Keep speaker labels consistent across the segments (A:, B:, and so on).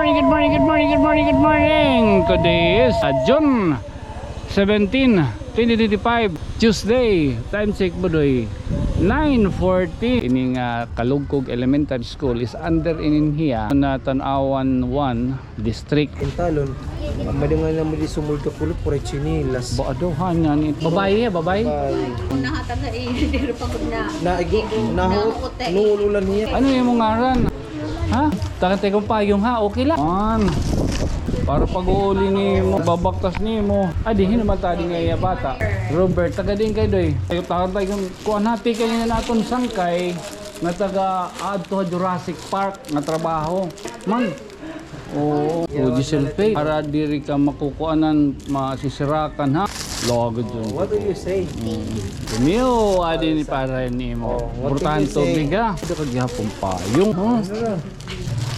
A: morning, good morning, good morning, good morning, good morning. Today is June 17, 2025, Tuesday. Time check budoy 9:40. Ining Kalugkog Elementary School is under Ininhiya na Tanawan 1 District.
B: Intalon. Madungan na mo di sumulto kulot por chinilas.
A: Baadohan nga ni babae, babae.
C: Una taga diri pagod na.
B: Naigo naho nuululan niya.
A: Ano yung mga ngaran? Ha? Takantay kong payong ha, okay lang. Para pag-uuli ni mo, babaktas ni mo. Di naman tayo nga bata. Robert, taga din kayo doy. Takantay kong kuha natin kayo na natin sangkay na taga adto Jurassic Park na trabaho. Man, Giselle Pay. Para diri ka makukuanan, masisirakan ha. Logod yun.
B: What do you say?
A: Tumiyo, adi ni para ni mo. Burtahan tubig ha. Ito kagyapong payong.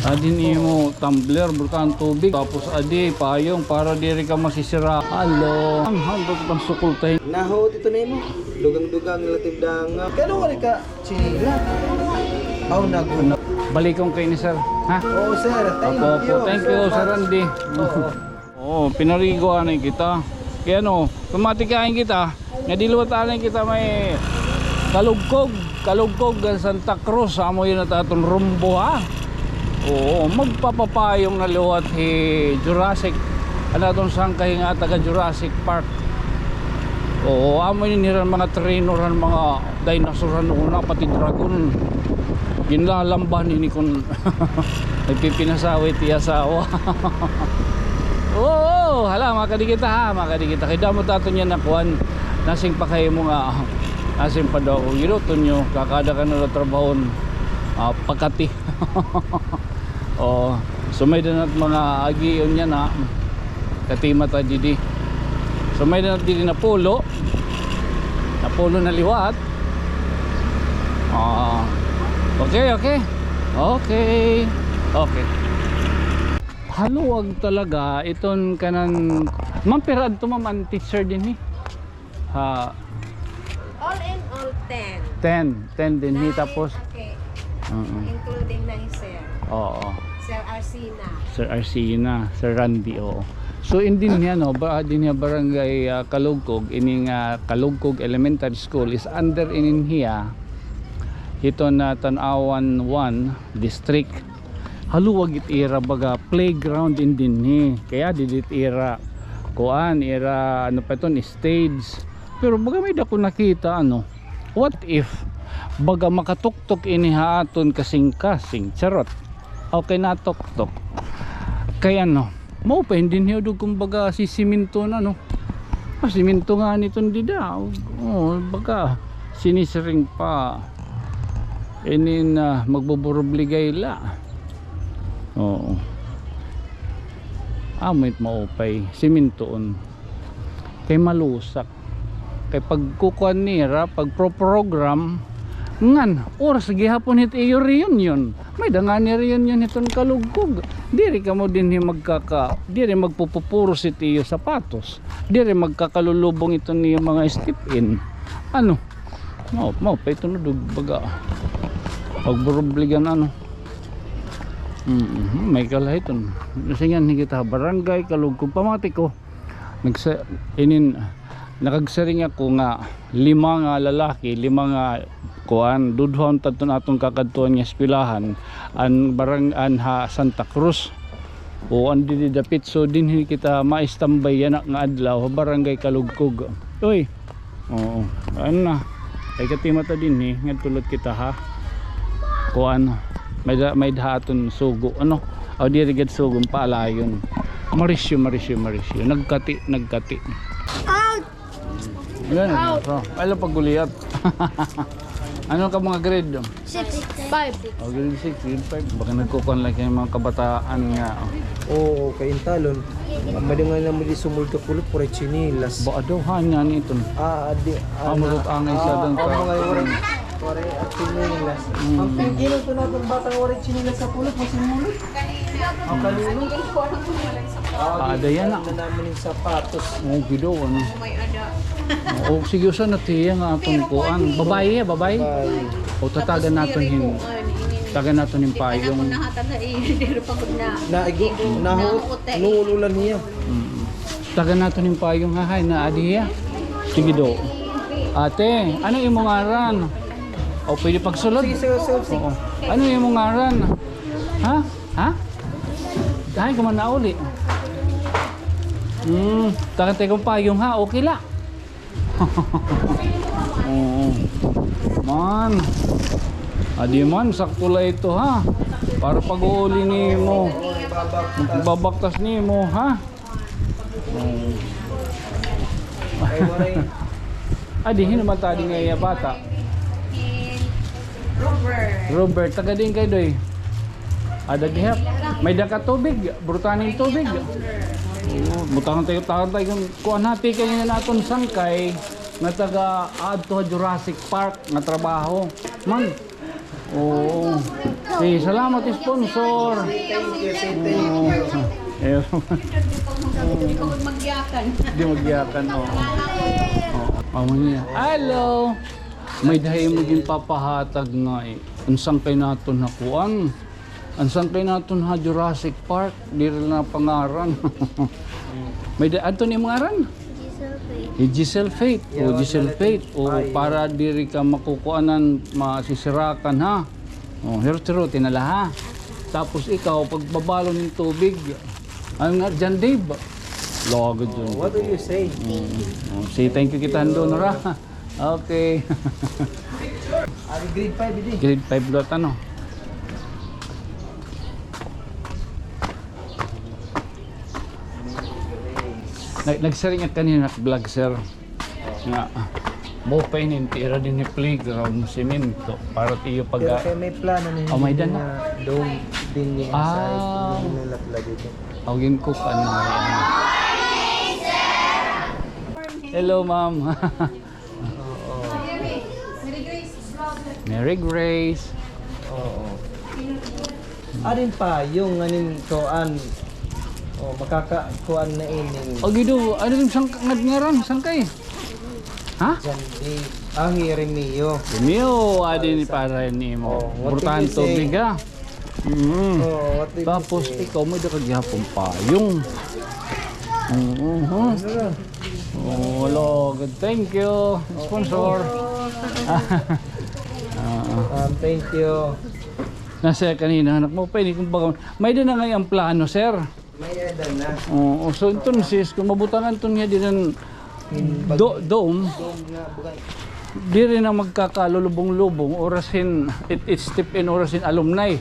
A: Adi ni mo tumbler, burtahan tubig. Tapos adi payong para diri ka masisira. Hello. Ang handog pang sukul tayo.
B: Naho dito na mo. Dugang-dugang relative dang. Kano ka ka chinila? Aw naguna.
A: Balikong kayo ni sir. Ha?
B: Oh sir, thank you.
A: Thank you Sir Randy. Pinarigo anay kita. Kaya tumatikain kita. Nga diluwatanin kita may Kalugkog Santa Cruz. Amo yun na tatong rumbo ha. Magpapapayong na liwat Jurassic. Ano itong sangkay nga taga Jurassic Park. Amo yun niran mga trainoran, mga dinosaur una, pati dragon. Ginlalamban ini kun nagpipinasaway ti asawa. Hala makadikita ha, makadikita. Kaya mo tato niya nakuan. Nasing pa kayo mo nga. Nasing pa daw. Giroton nyo. Kakada ka na trabahon. Pagkati. Sumay na nat mga agiyon niya na. Katima ta didi. Sumay na nat didi na pulo. Na pulo na liwat. Okay. Haluwag talaga iton kanan mampirad to ma'am teacher din
C: All in all 10.
A: 10 din tapos
C: okay. Including na sir. Sir Arsina.
A: Sir Arsina, Sir Randy So din niya din niya barangay Kalugkog ining Kalugkog Elementary School is under Ininhiya. Ito na Tanawan 1 District. Haluwag itira baga playground din kaya didit ira kuan ira ano pa ito stage. Pero baga may dako nakita what if baga makatuktok inihaton kasing charot okay na tuktok kaya mo pa hindi niyo kumbaga si siminto na siminto nga nitong dida baga sinisiring pa inin magbuburobligay la amit maupay simintoon kay malusak kay pagkukuan nira pag program ngan oras gihapon hit iyo reunion may dangani reunion hiton Kalugkog diri ka mo din diri magpupupuros it iyo sapatos diri magkakalulubong ito niya mga step in maupay tunod baga pagburobligan may kalahiton kasi nga kita barangay Kalugkog pamatiko nakagsaring ako nga 5 nga lalaki 5 nga kuan dudhon taton atong kakadtuan nga eskwelahan an barangan Santa Cruz andi dapit so din kita maistambay yan nga adlaw barangay Kalugkog ano na ay katimata din nga tulad kita ha kuan may dahaton sugo dirigad sugong paalayon Marisyo nagkati yan alam paguliyat ano ka mga grade
C: 6, 5.
A: Grade 6, grade 5 baka nagkukuhan lang yung mga kabataan nga
B: kay Intalon. Madungan na mo di sumulto kulot por chinilas.
A: Baadohan nga nito mulot angay siya doon
B: Kore at chinilas. Ang pingino to natin batang orange chinilas sa pulot masimulot. Ang kalulot.
A: Yan na.
B: Namin yung sapatos.
A: Gido
C: May ada.
A: Sige usan na tiya nga atong kuan. Babae. Tatagan natin taga nato ning
C: Kaya na
A: payong.
C: ko nahatag na dito pagod na.
B: Naigo, nuululan niya.
A: Taga nato ning payong hahay na adiya. Sige do. Ate, ano imong ngaran? O pwede pagsulod?
B: Sige, sige.
A: Oo. Ano imong ngaran? Ha? Ha? Dahil ko man na uli. Taga tayo payong ha, okay la. Oo. Man. Adi man, sakto la ito ha. Para pag-uuli ni mo. Babaktas ni mo ha.
B: Ay, waray.
A: Adi, hinuman tadi nga bata. Robert, taga din kay doy. Ada dihap. May daka tubig, brutaning tubig. Butang tayo kuan hati kay naton sangkay nga taga adto Jurassic Park nga trabaho. Man. Oo. Si salamat sponsor.
B: Thank you, say thank you.
C: Hindi ko magyakan.
A: Di magyakan oh. Oh, niya. Hello. May dahay mo din papahatag nga eh. Unsang kay naton hakuan. Unsang kay naton ha Jurassic Park, diri na pangaran. May da adto ni mangaran? Giselle Faith. O Giselle Faith. O para diri ka makukuanan, masisirakan ha. O hero tinala ha. Tapos ikaw pagbabalo ng tubig. Ano nga dyan Dave? Logod dun.
B: What do you say?
A: Say thank you kita doon ra. Okay.
B: Ari grade 5 idi.
A: Grade 5 lot ano. Nagsaring at kanina vlog sir. Nga. Mo pa tira din ni playground semento para tiyo
B: Pero
A: pag
B: kaya may plano na
A: Oh, may
B: hindi
A: dana.
B: na dome din niya
A: Ah.
B: inside. Hindi na lapla dito.
A: awin ko ano. Hello ma'am. Mary Grace.
B: Oo. Arin pa yung anin koan. Oh, makakakuan na ini.
A: O gido, ano yung sang ngaran sangkay? Ha?
B: Jandi. Ang Jeremio.
A: Mio, adin para ni mo.
B: Oh, what
A: Importante
B: did you say?
A: tubig ha.
B: Oh, what did you
A: Tapos
B: say?
A: ikaw may dakagyapon payong. Oo. Oh, hello. Good. Thank you. Sponsor.
B: Thank you.
A: Nasa kanina anak mo pa ini kumbaga. May din na ngay ang plano, sir.
B: May edan na.
A: Oo, so sis kung mabutangan to niya din dome,
B: Dome nga bugay.
A: di rin na magkakalulubong-lubong orasin it step in orasin alumni.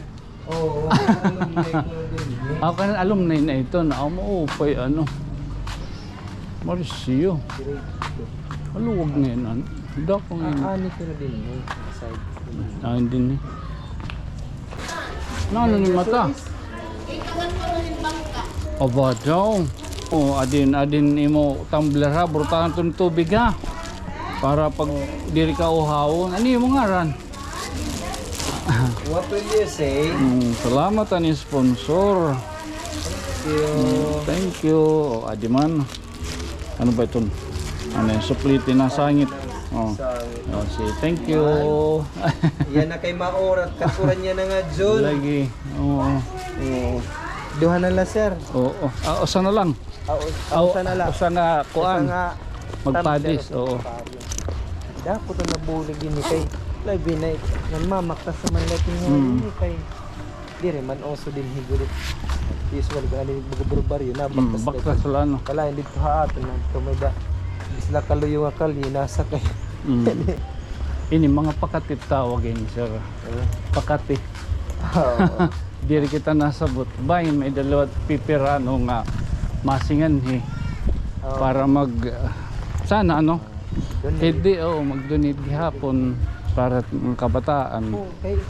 B: Oo. Alumni ko din.
A: Ako kan alumni na ito na mo upay ano. Marisio. Maluwag na yun. Ano? Dako ngayon.
B: Ani ko na din eh. Side.
A: Hindi ni. Ano ni mata? Aba daw. Oh, adin imo tumbler ha, brutahan tong tubig ha. Para pag diri ka uhawon. Ano yung ngaran?
B: What will you say?
A: Salamat ani sponsor.
B: Thank you.
A: Thank you. Oh, adi man. Ano ba ito? Ano yung supliti na sangit? Oh.
B: Sorry.
A: Oh, say thank you.
B: Yan na kay Maorat. Kasuran niya na nga, John.
A: Lagi. Oo.
B: Oo. Duha na lang, sir.
A: Oo. Usa na lang.
B: Usa na lang.
A: Usa nga kuan.
B: Usa nga
A: Magpadis.
B: tumbler.
A: Oo.
B: Dapat na nabulig yun ni kay. Labi na nagmamaktas sa manlaki nga ni kay. Dire man also din higulit. Usual ka alin bagbarbaryo na baktas.
A: Baktas sila no.
B: Kala hindi to haaton na tumida. Isla kaluyo nga kali nasa kay.
A: Ini mga pakatit tawagin sir. Pakati.
B: Oo.
A: Diri kita nasabot. Bayin may dalawat pipirano nga masingan para mag sana ano. Hindi mag-donate gihapon para ng kabataan.
B: Okay.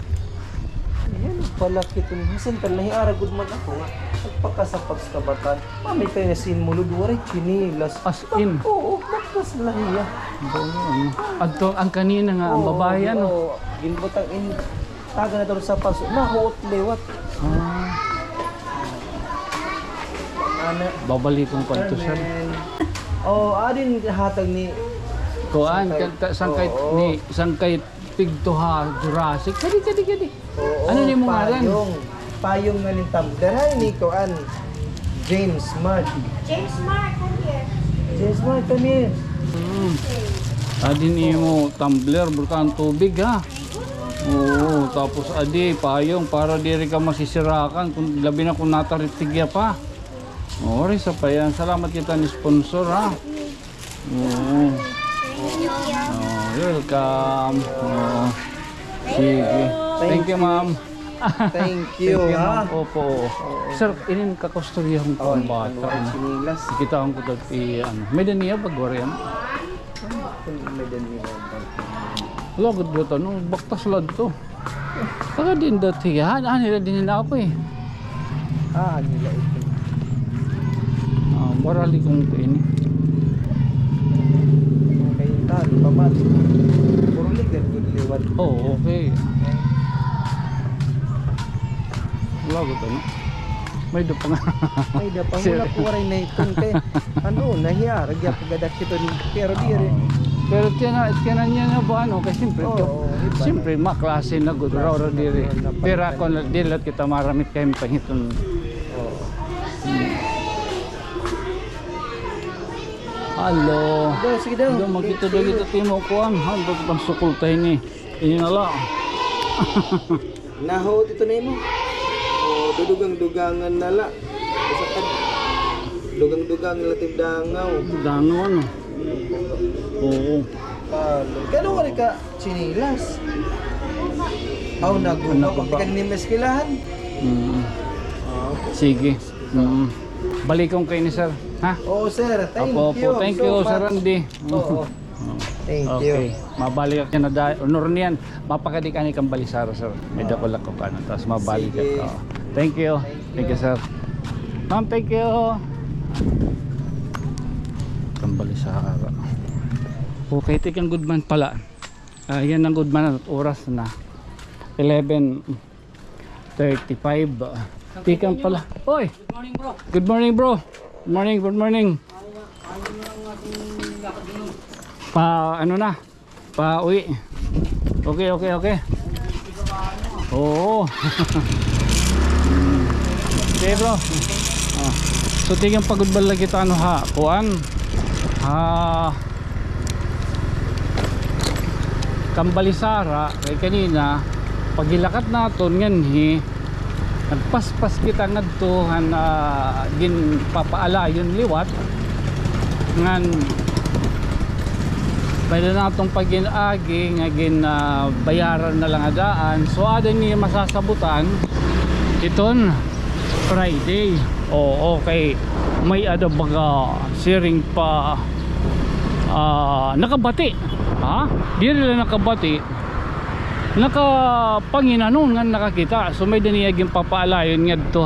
B: Yan pala kitong hasan tal nahi ara gud man ako nga. Pagpakasapat sa kabatan. Mami kay nasin mulod waray chinilas.
A: As in.
B: Oo, baktas lang iya.
A: Adto ang kanina nga ang babae ano.
B: Oo, ginbutang in taga na daw sa paso. Nahuot liwat. Ana.
A: Babalik kong kwanto sir.
B: Oh, adin hatag ni
A: Kuan sangkay
B: Oo.
A: ni sangkay pigto ha Jurassic. Kadi.
B: Oo,
A: Ano ni mo ngalan?
B: Payong nga ning tumbler ay ni ko James Mart.
C: James Mark, come here.
B: James Mart, come here.
A: Adi ni mo tumbler burkan tubig ha. Oo, tapos adi payong para diri ka masisirakan kung labi na kung nataritigya pa. Oo, sa pa yan. Salamat kita ni sponsor ha. Oo. Oh, welcome. Oo. Sige. Thank you, ma'am.
B: Thank you, ha.
A: ma'am. Opo. Sir, inin kakostoryahan ko ang bata.
B: Sinilas.
A: Kita ang kudag ano. May daniya bagwarian.
B: May dani mo.
A: Wala gud dito no baktas lad to. Saka din dati ha, nila din na ako eh.
B: Nila ito.
A: Marali kong ini.
B: Okay, talo pa ba? Puro ligat good liwat.
A: Oh, okay. Wala gud ano. May do pa nga.
B: Ay, da pa mula po rin na itong kay nahiya, ragya pagadak ito ni pero di rin.
A: Pero tiyan niya na ba ano kasi siyempre maklase na gud raw diri. Pero ako na dilat kita maramit kay pangiton. Hello.
B: Sige daw.
A: Do makita do dito timo ko ang hando pang sukultay ni. Ini na lang.
B: Nahot ito na mo. Dudugang-dugangan nala. Sa dugang-dugang latib dangaw.
A: Dano ano. Oo.
B: Kano ka ka sinilas? Aw nagunaw pag kanina meskilahan.
A: Okay. Sige. Balikong kay ni sir, ha?
B: Oo sir, thank you.
A: Thank you,
B: so
A: Sir
B: much.
A: Randy.
B: Oo. Thank you.
A: Okay. Mabalik ka na dahil. Honor niyan. Mapakadi ka ni kang balisara, sir. Medyo ko lang ko ka na. Tapos mabalik ka.
B: Sige.
A: Thank you. Thank you, sir. Ma'am, thank you. Kang balisara. Okay, tikang good man pala. Yan ang good man. Oras na. 11:35. Tikang pala. Oy! Good morning, bro. Good morning. Ano na? Uwi. Okay. Oo. Okay, bro. So tingin pagod bala kita ano ha, kuan. Kambalisara kay kanina pagilakat naton nganhi nagpaspas kita ngadtuhan gin papaalayon liwat ngan pwede natong pagin-agi nga gin bayaran na lang adaan so ada niya masasabutan iton Friday okay may ada baga sharing pa nakabati di rin nakabati nakapanginanon nga nakakita so may daniyag yung papaalayon nga dito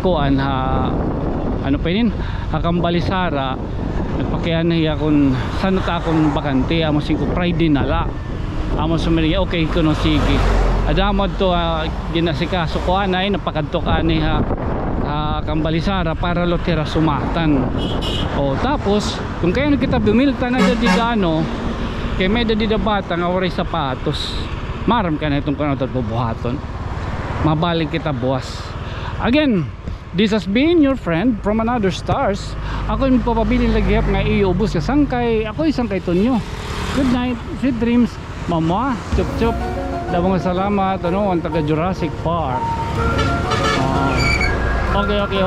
A: kuan ano pa yun Kambalisara nagpakihan na hiya kung saan ta akong bakante amo singko Friday nala amo sumiriya okay kuno sige adamod to ginasikaso ko anay napakadto ka ni Kambalisara para lotera sumatan tapos kung kayo kita bumilta na dadi gano kay may dadi da bata nga waray sapatos maram ka na itong kanatot bubuhaton mabalik kita buwas again. This has been your friend from another stars. Ako yung papabiling lagyap nga iubos ka sangkay. Ako isang kay Tonyo. Good night, sweet dreams. Mama, chup chup. Dabang salamat ang taga Jurassic Park. Okay.